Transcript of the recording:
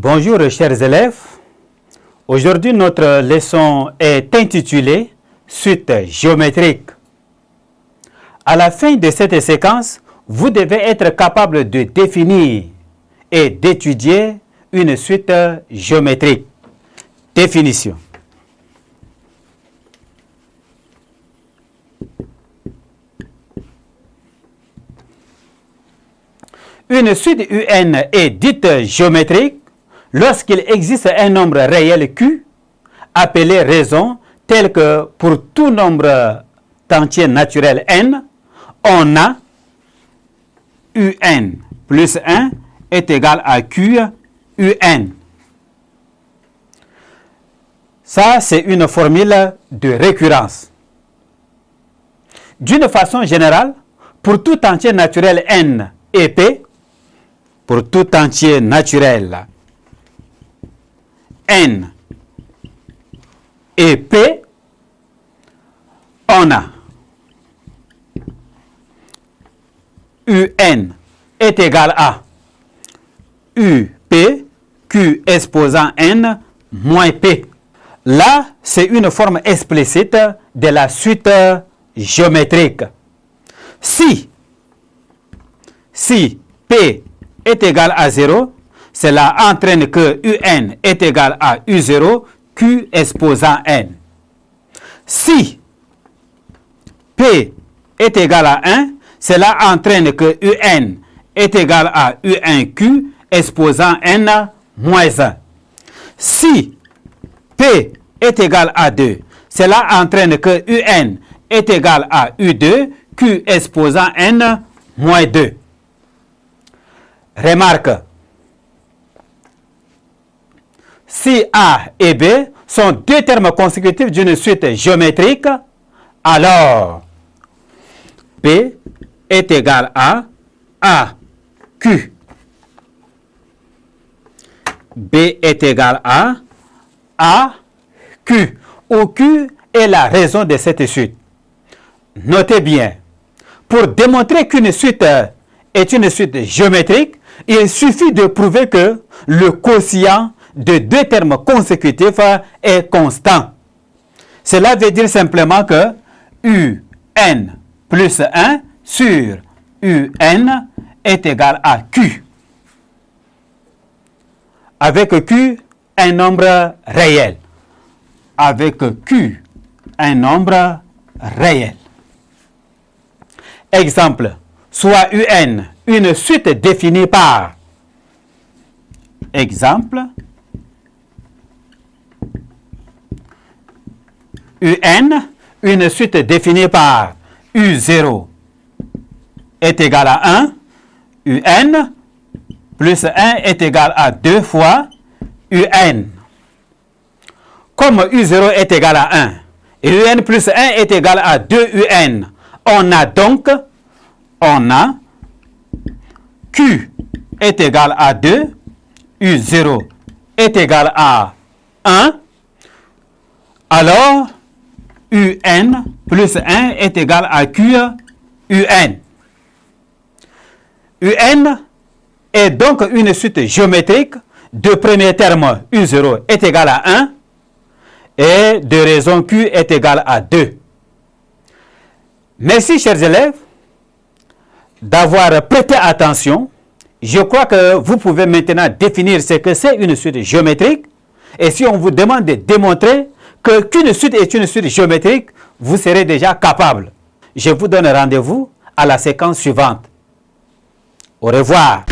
Bonjour chers élèves, aujourd'hui notre leçon est intitulée Suite géométrique. À la fin de cette séquence, vous devez être capable de définir et d'étudier une suite géométrique. Définition. Une suite UN est dite géométrique lorsqu'il existe un nombre réel Q, appelé raison, tel que pour tout nombre entier naturel n, on a UN plus 1 est égal à Q UN. Ça, c'est une formule de récurrence. D'une façon générale, pour tout entier naturel n et p, pour tout entier naturel n et p, on a UN est égal à UP, Q exposant n moins p. Là, c'est une forme explicite de la suite géométrique. Si P est égal à 0, cela entraîne que UN est égal à U0, Q exposant n. Si P est égal à 1, cela entraîne que UN est égal à U1Q exposant n moins 1. Si P est égal à 2, cela entraîne que UN est égal à U2, Q exposant n moins 2. Remarque, si A et B sont deux termes consécutifs d'une suite géométrique, alors P est égal à Q. B est égal à Q, où Q est la raison de cette suite. Notez bien, pour démontrer qu'une suite est une suite géométrique, il suffit de prouver que le quotient de deux termes consécutifs est constant. Cela veut dire simplement que UN plus 1 sur UN est égal à Q. Avec Q, un nombre réel. Avec Q, un nombre réel. Exemple, soit UN, une suite définie par. Exemple, UN, une suite définie par U0 est égal à 1, UN plus 1 est égal à 2 fois UN. Comme U0 est égal à 1 et UN plus 1 est égal à 2 UN, on a donc, Q est égal à 2, U0 est égal à 1, alors UN plus 1 est égal à Q UN. UN est donc une suite géométrique de premier terme U0 est égal à 1 et de raison Q est égal à 2. Merci chers élèves d'avoir prêté attention. Je crois que vous pouvez maintenant définir ce que c'est une suite géométrique. Et si on vous demande de démontrer qu'une suite est une suite géométrique, vous serez déjà capable. Je vous donne rendez-vous à la séquence suivante. Au revoir.